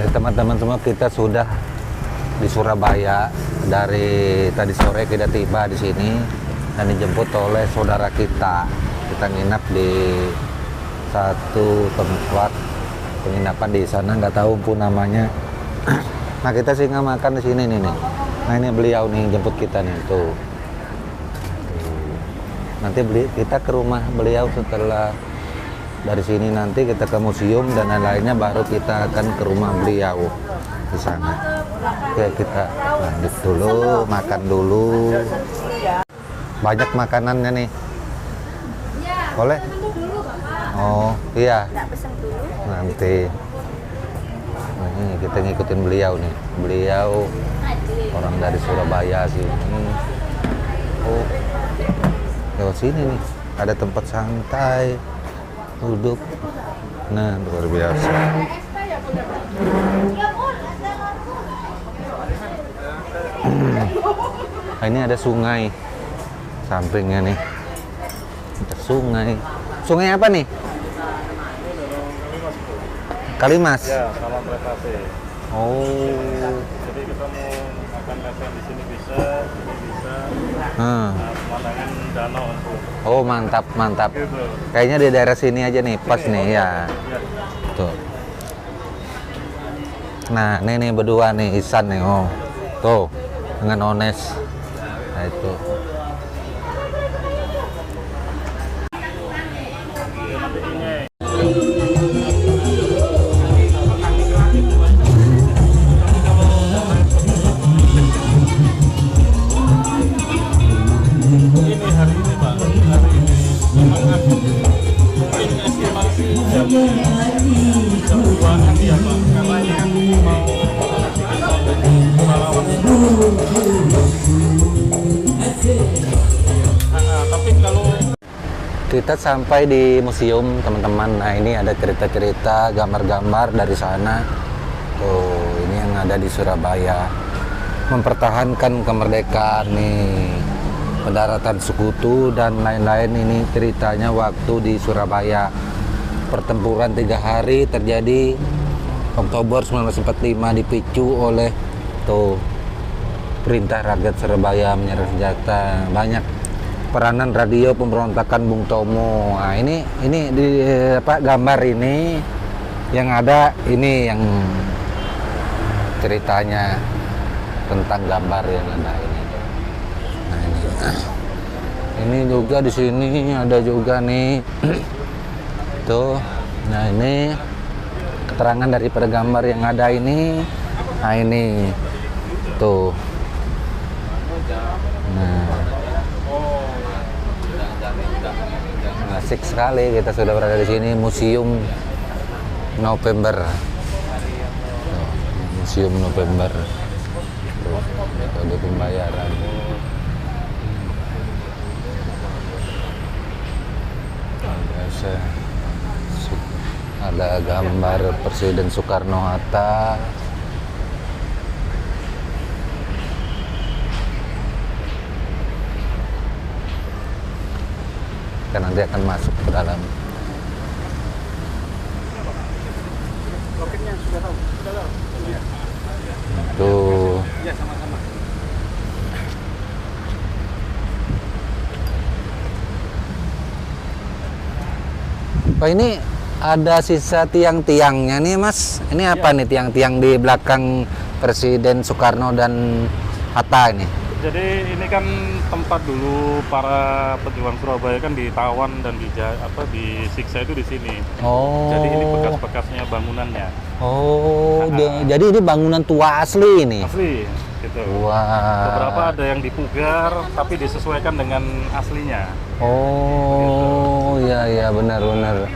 teman-teman semua, kita sudah di Surabaya. Dari tadi sore kita tiba di sini dan dijemput oleh saudara kita. Kita nginap di satu tempat penginapan di sana, nggak tahu pun namanya. Nah, kita singgah makan di sini nih. Nah, ini beliau nih jemput kita nih tuh. Nanti kita ke rumah beliau setelah dari sini, nanti kita ke museum dan lain-lainnya, baru kita akan ke rumah beliau di sana. Oke, kita lanjut dulu, makan dulu. Banyak makanannya nih. Boleh? Oh, iya. Nanti. Ini kita ngikutin beliau nih. Beliau orang dari Surabaya sini. Oh, lewat sini nih. Ada tempat santai, duduk. Nah, luar biasa. Nah, ini ada sungai sampingnya nih. Ada sungai. Sungai apa nih? Kalimas. Ya, salam prestasi. Oh. Jadi kita mau makan makan di sini bisa, sini bisa. Pemandangan danau untuk. Oh, mantap, mantap. Gitu. Kayaknya di daerah sini aja nih, pas nih ya. Tuh. Nah, ini nih berdua nih, Ihsan nih. Oh, tuh dengan Ones. Nah, itu. Ini hari ini Pak, hari ini memang mungkin estimasi keuangan ya Pak, karena ini kan mau tapi kalau Kita sampai di museum, teman-teman. Nah, ini ada cerita-cerita, gambar-gambar dari sana. Tuh, ini yang ada di Surabaya. Mempertahankan kemerdekaan nih. Pendaratan sekutu dan lain-lain, ini ceritanya waktu di Surabaya. Pertempuran 3 hari terjadi Oktober 1945, dipicu oleh tuh perintah rakyat Surabaya menyerah senjata. Banyak peranan radio pemberontakan Bung Tomo. Nah, ini di gambar ini yang ada, ini yang ceritanya tentang gambar yang ada ini. Nah, ini juga di sini ada juga nih. Tuh. Nah, ini keterangan daripada gambar yang ada ini. Nah, ini tuh. Nah, asik sekali, kita sudah berada di sini, Museum November. Tuh, Museum November. Tuh, metode pembayaran. Biasa. Ada gambar Presiden Soekarno-Hatta. Kita nanti akan masuk ke dalam. loketnya sudah tahu? Sudah tahu. Tuh. Ya, sama-sama. Pak, ini ada sisa tiang-tiangnya nih, Mas. Ini apa nih tiang-tiang di belakang Presiden Soekarno dan Hatta ini? Jadi ini kan tempat dulu para pejuang Surabaya kan ditawan dan disiksa itu di sini. Oh. Jadi ini bekas-bekasnya bangunannya. Oh, jadi ini bangunan tua asli ini. Asli, gitu. Wah. Beberapa ada yang dipugar tapi disesuaikan dengan aslinya. Oh, iya iya, benar-benar.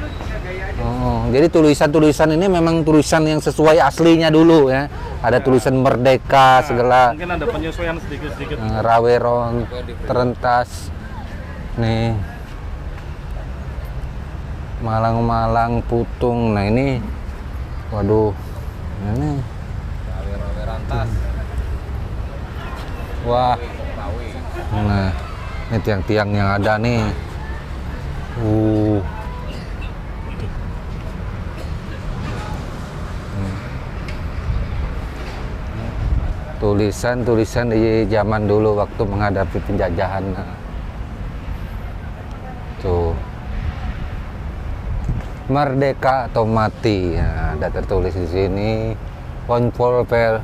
Oh, jadi tulisan-tulisan ini memang tulisan yang sesuai aslinya dulu ya. Ada tulisan merdeka segala. Mungkin ada penyesuaian sedikit-sedikit. Raweron, terentas. Nih. Malang-malang, Putung. Nah, ini waduh. Ini Rawe-rawe wah. Nah, ini tiang-tiang yang ada nih. tulisan-tulisan di zaman dulu waktu menghadapi penjajahan. Tuh, merdeka atau mati, nah, ada tertulis di sini. Control per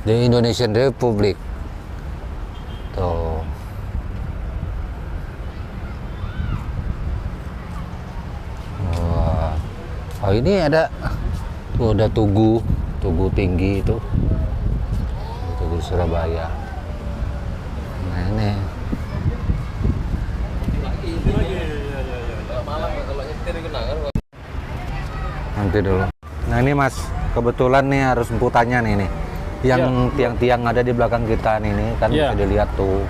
the Indonesian Republic. Tuh. Wah. Oh, ini ada tuh, ada tugu tinggi itu. Tugu Surabaya. Nah, ini. Nanti dulu. Nah, ini Mas, kebetulan nih harus tanya nih. Yang tiang-tiang ada di belakang kita nih kan bisa dilihat tuh.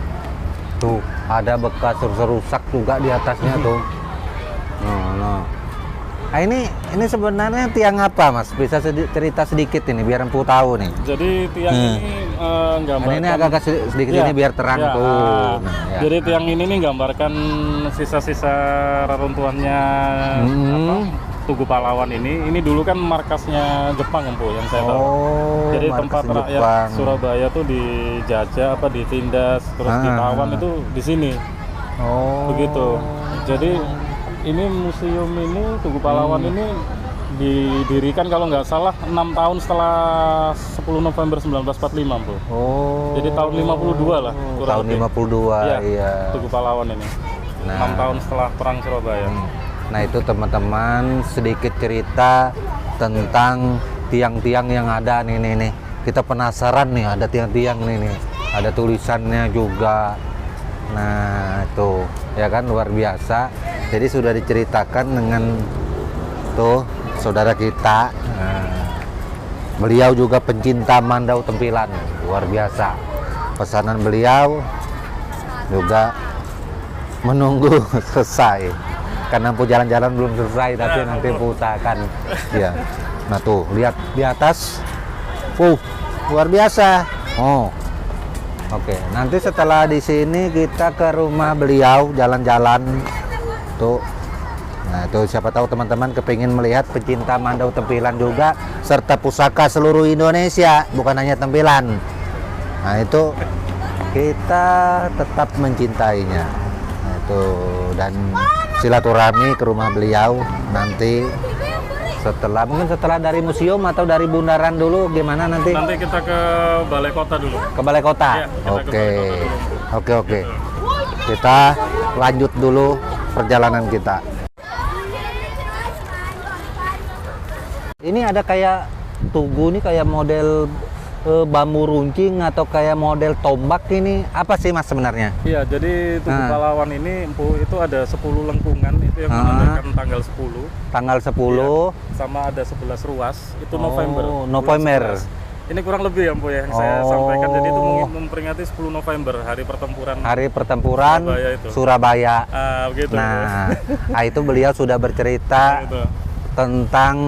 Tuh, ada bekas rusak juga di atasnya tuh. Nah, ini sebenarnya tiang apa, Mas? Bisa cerita sedikit ini biar empu tahu nih. Jadi tiang ini gambarkan. Ini agak sedikit ini biar terang tuh. Nah, Jadi tiang ini nih gambarkan sisa-sisa reruntuhannya Tugu Pahlawan ini. Ini dulu kan markasnya Jepang, Empu, yang saya tahu. Jadi tempat rakyat Surabaya tuh dijajah, ditindas, terus ditawan itu di sini. Begitu. Jadi ini museum ini Tugu Pahlawan ini didirikan kalau nggak salah 6 tahun setelah 10 November 1945, Bu. Jadi tahun 52 lah. Tahun 52, iya. Tugu Pahlawan ini. 6 tahun setelah Perang Surabaya. Nah, itu teman-teman sedikit cerita tentang tiang-tiang yang ada nih. Kita penasaran nih, ada tiang-tiang nih. Ada tulisannya juga. Nah, itu ya kan luar biasa. Jadi sudah diceritakan dengan tuh saudara kita. Nah, beliau juga pencinta Mandau Tempilan, luar biasa. Pesanan beliau juga menunggu selesai. Karena empu jalan-jalan belum selesai, tapi nanti empu usahakan. Ya. Nah, tuh lihat di atas. Luar biasa. Oke, nanti setelah di sini kita ke rumah beliau jalan-jalan. Tuh. Nah, itu siapa tahu teman-teman kepingin melihat pecinta Mandau Tempilan juga serta pusaka seluruh Indonesia, bukan hanya tempilan. Nah, itu kita tetap mencintainya. Nah, itu dan silaturahmi ke rumah beliau nanti mungkin setelah dari museum atau dari bundaran dulu gimana nanti? Nanti kita ke Balai Kota dulu. Ke Balai Kota? Ya, Oke. Kita lanjut dulu perjalanan kita. Ini ada kayak tugu nih, kayak model bambu runcing atau kayak model tombak, ini apa sih Mas sebenarnya? Iya, jadi Tugu Pahlawan ini itu ada 10 lengkungan itu yang menandakan tanggal 10. Tanggal 10. Iya, sama ada 11 ruas itu November. Ini kurang lebih ya, Empu, yang saya sampaikan. Jadi itu memperingati 10 November, hari pertempuran Surabaya. Begitu. Nah, itu beliau sudah bercerita tentang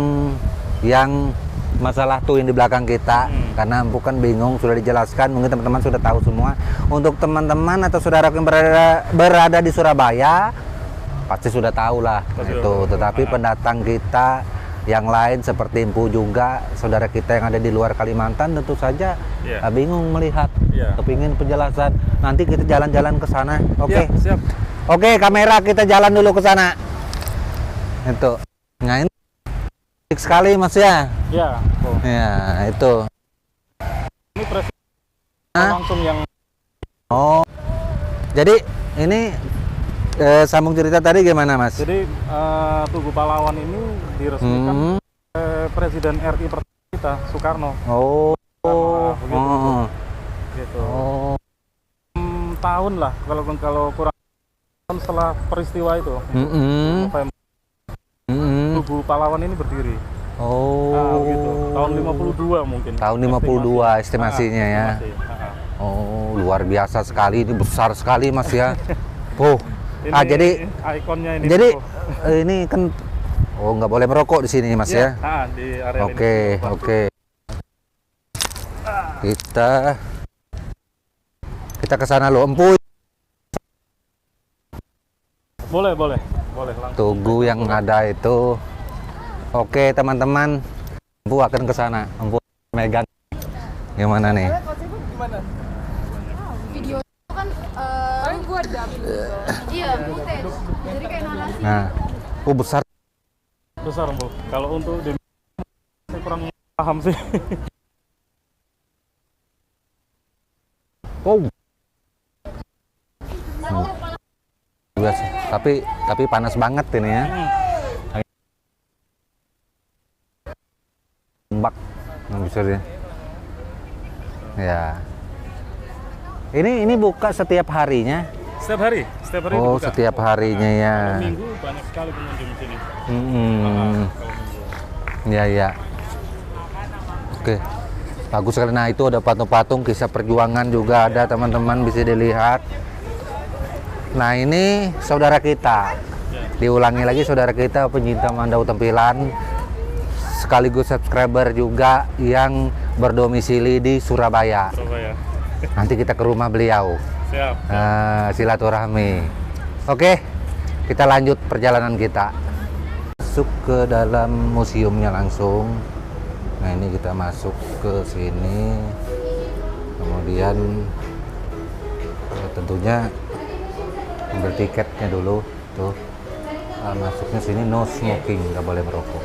yang masalah tuh yang di belakang kita. Karena Empu kan bingung, sudah dijelaskan, mungkin teman-teman sudah tahu semua. Untuk teman-teman atau saudara yang berada di Surabaya pasti sudah tahu lah itu. Tetapi pendatang kita yang lain seperti Empu juga, saudara kita yang ada di luar Kalimantan tentu saja bingung melihat, kepingin penjelasan. Nanti kita jalan-jalan ke sana. Oke. Siap. Oke, kamera kita jalan dulu ke sana. Itu. Nah, ini sekali Mas ya. Ya. Ya, itu. Ini presiden langsung yang. Jadi ini sambung cerita tadi gimana Mas? Jadi Tugu Pahlawan ini diresmikan Presiden RI pertama kita, Soekarno. Gitu. 6 tahun lah kalau kurang setelah peristiwa itu. November. Tugu Pahlawan ini berdiri. Gitu. Tahun 52 mungkin. Tahun 52 estimasinya ya. Luar biasa sekali, ini besar sekali Mas ya. Ini jadi ikonnya ini. Jadi ini kan nggak boleh merokok di sini Mas ya. Di area ini. Oke. Kita ke sana loh, Empu. Boleh langsung. Tugu yang ada itu. Oke, teman-teman. Empu akan ke sana. Empu megang Yang mana nih? Video itu kan gua dubbing gitu. Iya, footage. Jadi kayak narasi. Nah, besar. Besar, Bu. Kalau untuk di saya kurang paham sih. Oh. Juga sih. Tapi panas banget ini ya. Mbak, nggak bisa dia. Ya. Ini buka setiap harinya. Setiap hari Oh, dibuka. setiap harinya ya. Kalau minggu banyak sekali pengunjung di sini. Hmm. Kalau minggu. Ya. Oke. Bagus sekali. Nah, itu ada patung-patung kisah perjuangan juga ada, teman-teman bisa dilihat. Nah, ini saudara kita. Diulangi lagi, saudara kita pencinta Mandau Tempilan, sekaligus subscriber juga yang berdomisili di Surabaya. Surabaya. Nanti kita ke rumah beliau. Siap. Silaturahmi. Oke, kita lanjut perjalanan kita. Masuk ke dalam museumnya langsung. Nah, ini kita masuk ke sini. Kemudian tentunya ambil tiketnya dulu. Tuh. Masuknya sini no smoking, nggak boleh merokok.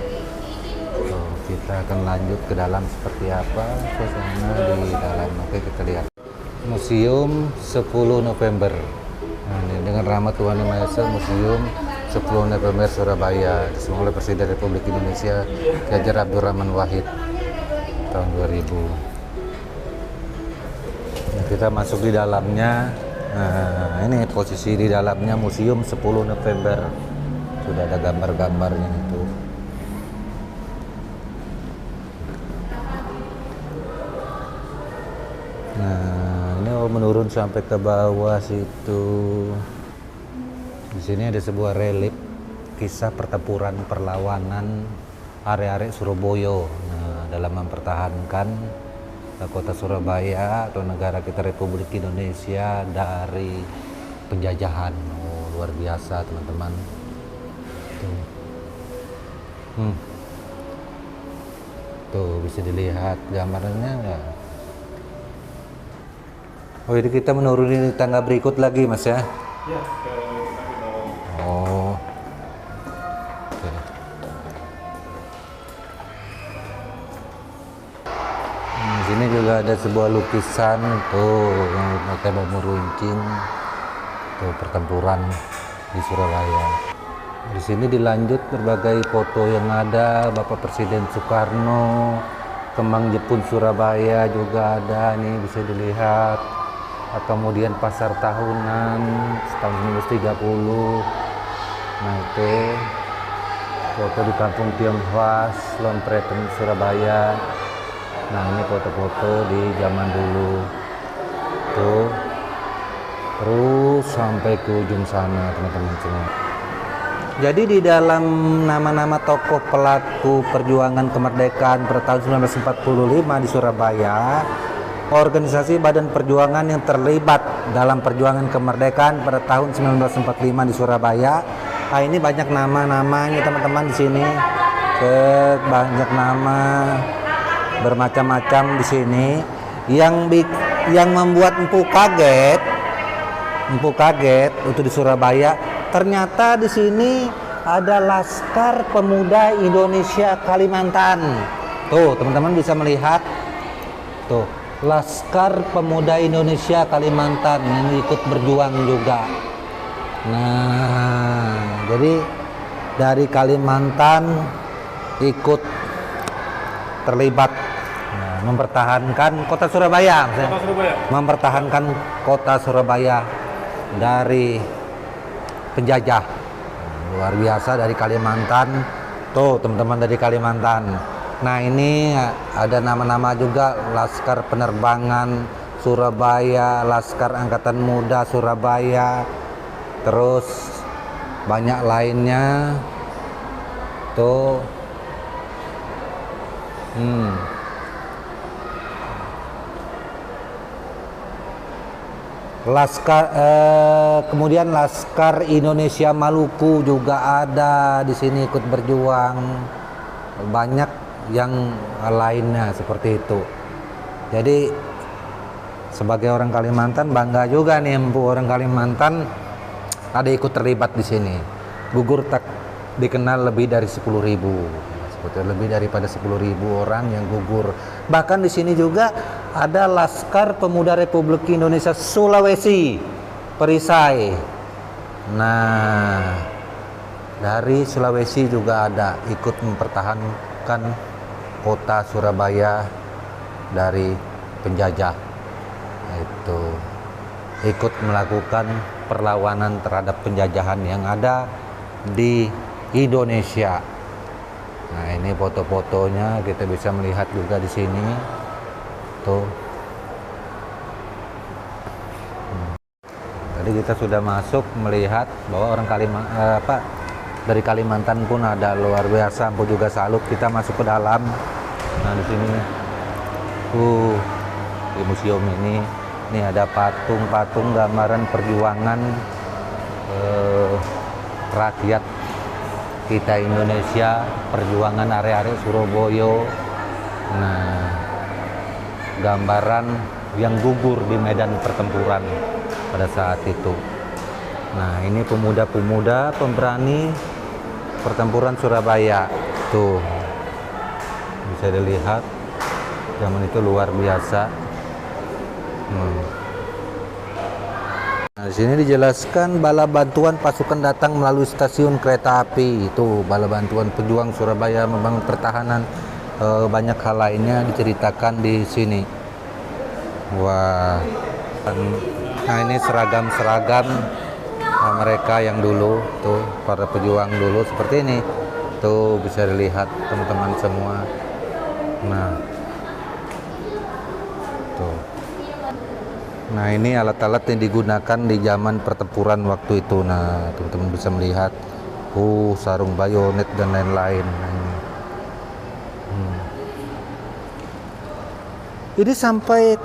Tuh, kita akan lanjut ke dalam seperti apa suasana di dalam. Oke, kita lihat. Museum 10 November. Nah, ini dengan rahmat Tuhan Yang Maha Esa, Museum 10 November Surabaya, diselenggarakan oleh Presiden Republik Indonesia Ki Hajar Abdurrahman Wahid tahun 2000. Nah, kita masuk di dalamnya. Nah, ini posisi di dalamnya Museum 10 November. Sudah ada gambar-gambarnya itu. Nah, ini menurun sampai ke bawah situ. Di sini ada sebuah relief kisah pertempuran perlawanan arek-arek Surabaya. Nah, dalam mempertahankan kota Surabaya atau negara kita Republik Indonesia dari penjajahan. Oh, luar biasa, teman-teman. Tuh. Tuh, bisa dilihat gambarnya enggak? Oh, jadi kita menuruni tangga berikut lagi, Mas ya? Iya, Oh. Oke. Di sini juga ada sebuah lukisan tuh yang pakai bambu runcing. Tuh pertempuran di Surabaya. Di sini dilanjut berbagai foto yang ada Bapak Presiden Soekarno, kembang Jepun Surabaya juga ada nih bisa dilihat. Kemudian pasar tahunan tahun 1930. Nah, itu foto di Kampung Tionghoa, Lompreteng Surabaya. Nah, ini foto-foto di zaman dulu. Tuh. Terus sampai ke ujung sana, teman-teman semua. Jadi di dalam nama-nama tokoh pelaku perjuangan kemerdekaan pada tahun 1945 di Surabaya, organisasi badan perjuangan yang terlibat dalam perjuangan kemerdekaan pada tahun 1945 di Surabaya. Nah, ini banyak nama-namanya teman-teman di sini. Banyak nama bermacam-macam di sini yang membuat empu kaget untuk di Surabaya. Ternyata di sini ada Laskar Pemuda Indonesia Kalimantan. Tuh, teman-teman bisa melihat. Tuh, Laskar Pemuda Indonesia Kalimantan yang ikut berjuang juga. Nah, jadi dari Kalimantan ikut terlibat mempertahankan kota Surabaya. Mempertahankan kota Surabaya dari penjajah. Luar biasa dari Kalimantan. Tuh, teman-teman dari Kalimantan. Nah, ini ada nama-nama juga Laskar Penerbangan Surabaya, Laskar Angkatan Muda Surabaya, terus banyak lainnya. Tuh. Laskar, kemudian Laskar Indonesia Maluku juga ada di sini ikut berjuang. Banyak yang lainnya seperti itu. Jadi sebagai orang Kalimantan bangga juga nih Empu, orang Kalimantan ada ikut terlibat di sini. Gugur tak dikenal lebih dari 10.000, lebih daripada 10.000 orang yang gugur. Bahkan di sini juga ada Laskar Pemuda Republik Indonesia Sulawesi, Perisai. Nah, dari Sulawesi juga ada ikut mempertahankan kota Surabaya dari penjajah. Itu ikut melakukan perlawanan terhadap penjajahan yang ada di Indonesia. Nah, ini foto-fotonya kita bisa melihat juga di sini. Tuh. Tadi kita sudah masuk melihat bahwa orang dari Kalimantan pun ada, luar biasa. Ampu juga salut. Kita masuk ke dalam. Nah, di sini di museum ini ada patung-patung gambaran perjuangan rakyat kita Indonesia, perjuangan area-area Surabaya. Nah, gambaran yang gugur di medan pertempuran pada saat itu. Nah, ini pemuda-pemuda pemberani pertempuran Surabaya. Tuh, bisa dilihat zaman itu luar biasa. Nah, di sini dijelaskan bala bantuan pasukan datang melalui stasiun kereta api. Itu bala bantuan pejuang Surabaya membangun pertahanan. Banyak hal lainnya diceritakan di sini. Wah, nah ini seragam-seragam mereka yang dulu, tuh para pejuang dulu seperti ini. Tuh bisa dilihat teman-teman semua. Nah, tuh. Nah, ini alat-alat yang digunakan di zaman pertempuran waktu itu. Nah, teman-teman bisa melihat sarung bayonet dan lain-lain. Ini sampai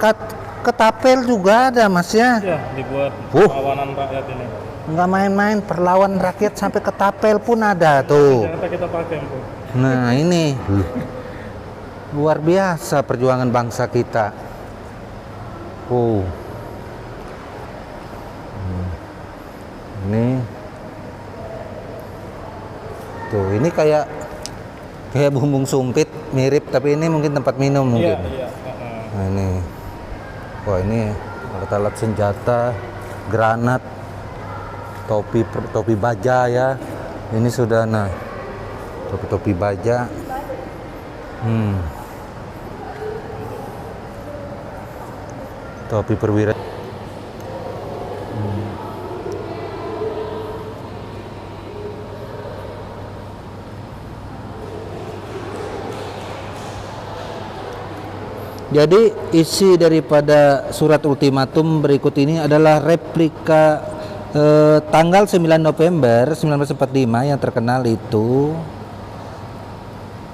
ketapel juga ada, Mas ya? Iya, dibuat perlawanan rakyat ini. Nggak main-main, perlawanan rakyat sampai ketapel pun ada tuh. Ternyata kita pakai, Bu. Nah, ini luar biasa perjuangan bangsa kita. Ini tuh, ini kayak bumbung sumpit mirip, tapi ini mungkin tempat minum mungkin. Iya. Nah, ini, wah ini alat-alat senjata, granat, topi baja ya. Ini sudah, nah, topi baja. Topi perwira. Jadi isi daripada surat ultimatum berikut ini adalah replika tanggal 9 November 1945 yang terkenal itu.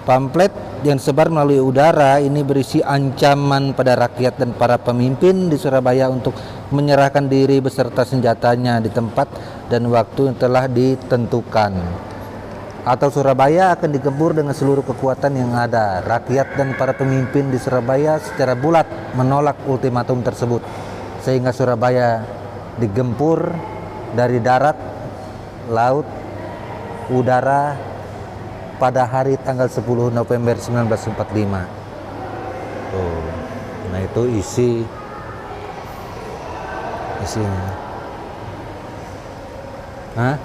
Pamflet yang disebar melalui udara ini berisi ancaman pada rakyat dan para pemimpin di Surabaya untuk menyerahkan diri beserta senjatanya di tempat dan waktu yang telah ditentukan, atau Surabaya akan digempur dengan seluruh kekuatan yang ada. Rakyat dan para pemimpin di Surabaya secara bulat menolak ultimatum tersebut, sehingga Surabaya digempur dari darat, laut, udara pada hari tanggal 10 November 1945. Nah, itu isinya. Hah?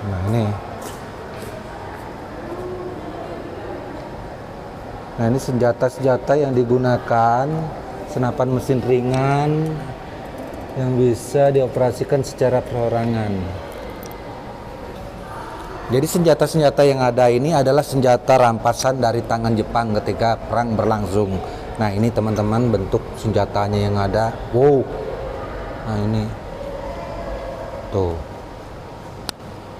Nah ini. Nah, ini senjata-senjata yang digunakan, senapan mesin ringan yang bisa dioperasikan secara perorangan. Jadi senjata-senjata yang ada ini adalah senjata rampasan dari tangan Jepang ketika perang berlangsung. Nah, ini teman-teman bentuk senjatanya yang ada. Wow. Nah, ini.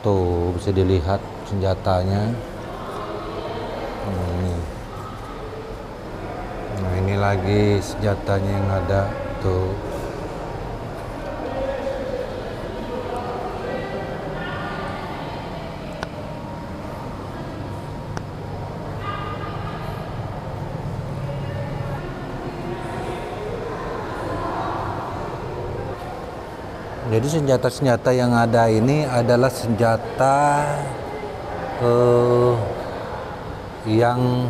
Tuh bisa dilihat senjatanya. Nah, ini lagi senjatanya yang ada tuh. Jadi senjata-senjata yang ada ini adalah senjata yang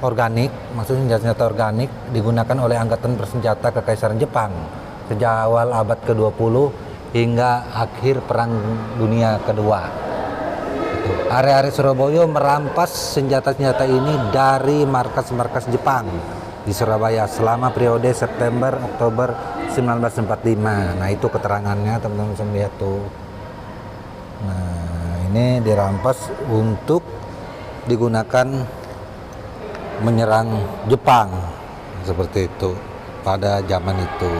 organik, maksudnya senjata organik digunakan oleh angkatan bersenjata Kekaisaran Jepang sejak awal abad ke-20 hingga akhir Perang Dunia Kedua. Arek-arek Surabaya merampas senjata-senjata ini dari markas-markas Jepang di Surabaya selama periode September-Oktober 1945. Nah, itu keterangannya, teman-teman bisa lihat tuh. Nah, ini dirampas untuk digunakan menyerang Jepang seperti itu pada zaman itu.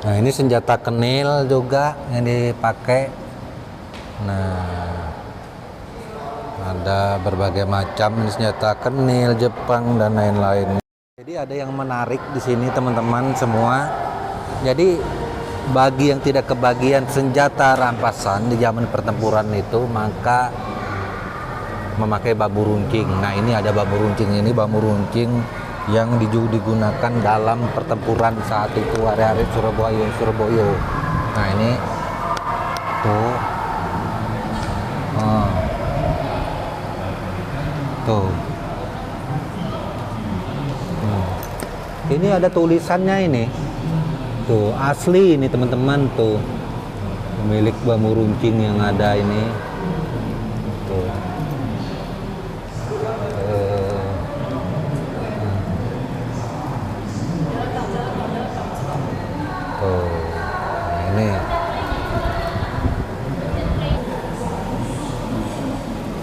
Nah, ini senjata kenil juga yang dipakai. Nah, ada berbagai macam senjata kenil Jepang dan lain-lain. Jadi ada yang menarik di sini teman-teman semua. Jadi bagi yang tidak kebagian senjata rampasan di zaman pertempuran itu, maka memakai bambu runcing. Nah, ini ada bambu runcing, ini bambu runcing yang digunakan dalam pertempuran saat itu area-area Surabaya. Nah, ini tuh. Tuh. Ini ada tulisannya ini. Tuh, asli ini teman-teman tuh. Pemilik bambu runcing yang ada ini. Tuh. Tuh. Nah, ini.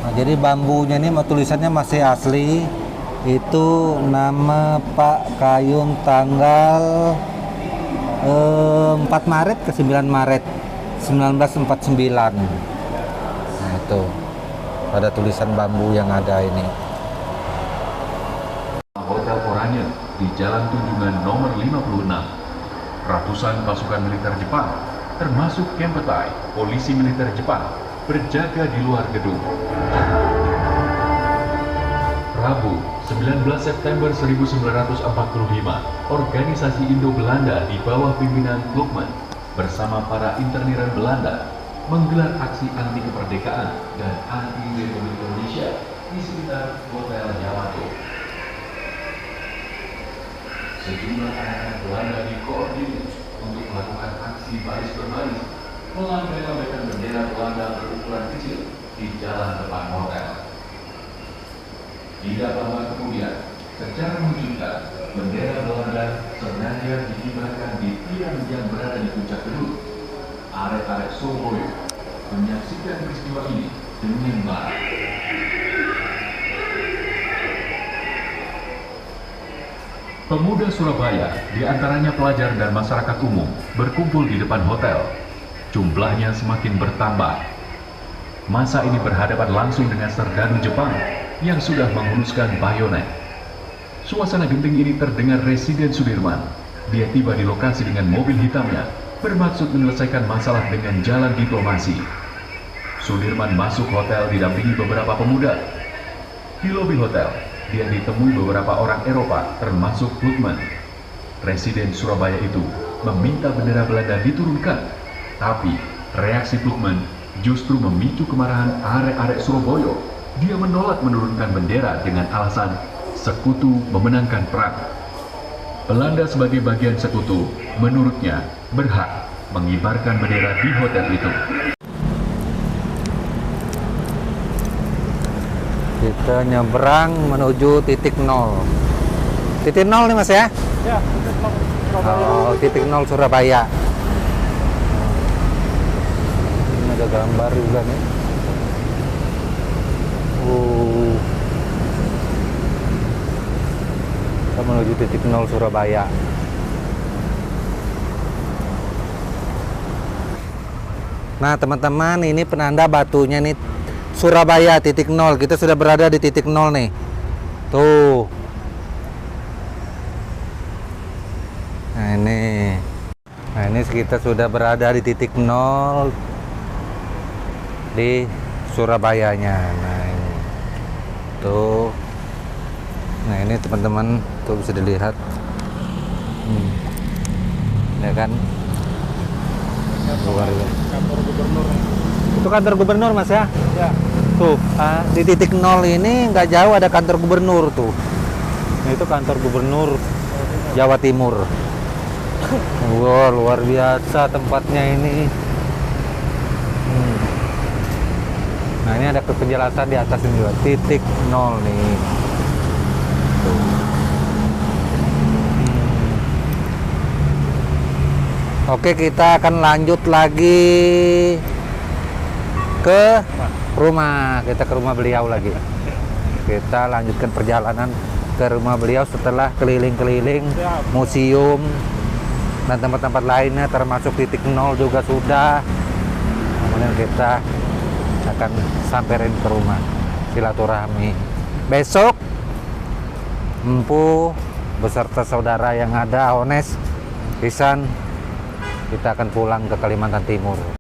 Nah, jadi bambunya ini tulisannya masih asli. Itu nama Pak Kayum tanggal 4 Maret ke 9 Maret 1949. Nah, itu pada tulisan bambu yang ada ini. Hotel Oranye di Jalan Tunjungan nomor 56. Ratusan pasukan militer Jepang, termasuk Kempetai, polisi militer Jepang, berjaga di luar gedung. Rabu, 19 September 1945, organisasi Indo-Belanda di bawah pimpinan Klukman bersama para interniran Belanda menggelar aksi anti kemerdekaan dan anti Republik Indonesia di sekitar Hotel Yamato. Sejumlah anak-anak Belanda dikoordinir untuk melakukan aksi baris berbaris melambaikan bendera Belanda berukuran kecil di jalan depan hotel. Tidak lama kemudian, secara mengejutkan, bendera Belanda sengaja dikibarkan di tiang yang berada di puncak gedung. Arek-arek Surabaya menyaksikan peristiwa ini dengan marah. Pemuda Surabaya, diantaranya pelajar dan masyarakat umum, berkumpul di depan hotel. Jumlahnya semakin bertambah. Masa ini berhadapan langsung dengan serdadu Jepang yang sudah menghunuskan bayonet. Suasana genting ini terdengar Residen Sudirman. Dia tiba di lokasi dengan mobil hitamnya, bermaksud menyelesaikan masalah dengan jalan diplomasi. Sudirman masuk hotel didampingi beberapa pemuda. Di lobi hotel, dia ditemui beberapa orang Eropa, termasuk Klukman. Residen Surabaya itu meminta bendera Belanda diturunkan, tapi reaksi Klukman justru memicu kemarahan arek-arek Surabaya. Dia menolak menurunkan bendera dengan alasan sekutu memenangkan perang. Belanda sebagai bagian sekutu, menurutnya berhak mengibarkan bendera di hotel itu. Kita nyebrang menuju titik nol. Titik nol nih Mas ya? Ya, titik nol Surabaya. Oh, titik nol Surabaya. Ini ada gambar juga nih. Kita menuju titik nol Surabaya. Nah teman-teman, ini penanda batunya nih, Surabaya titik nol. Kita sudah berada di titik nol nih. Tuh. Nah ini kita sudah berada di titik nol di Surabayanya. Nah ini. Tuh. Nah ini teman-teman tuh bisa dilihat. Ya kan? Luar biasa. Kantor gubernur. Itu kantor gubernur Mas ya? Ya. Tuh, di titik 0 ini nggak jauh ada kantor gubernur tuh. Nah, itu kantor gubernur Jawa Timur. Wow, luar biasa tempatnya ini. Nah, ini ada penjelasan di atas ini juga. Titik 0 nih. Tuh. Oke, kita akan lanjut lagi ke rumah. Kita ke rumah beliau lagi. Kita lanjutkan perjalanan ke rumah beliau setelah keliling-keliling museum dan tempat-tempat lainnya, termasuk titik 0 juga sudah. Kemudian kita akan samperin ke rumah, silaturahmi. Besok Empu beserta saudara yang ada, Ones, Isan, kita akan pulang ke Kalimantan Timur.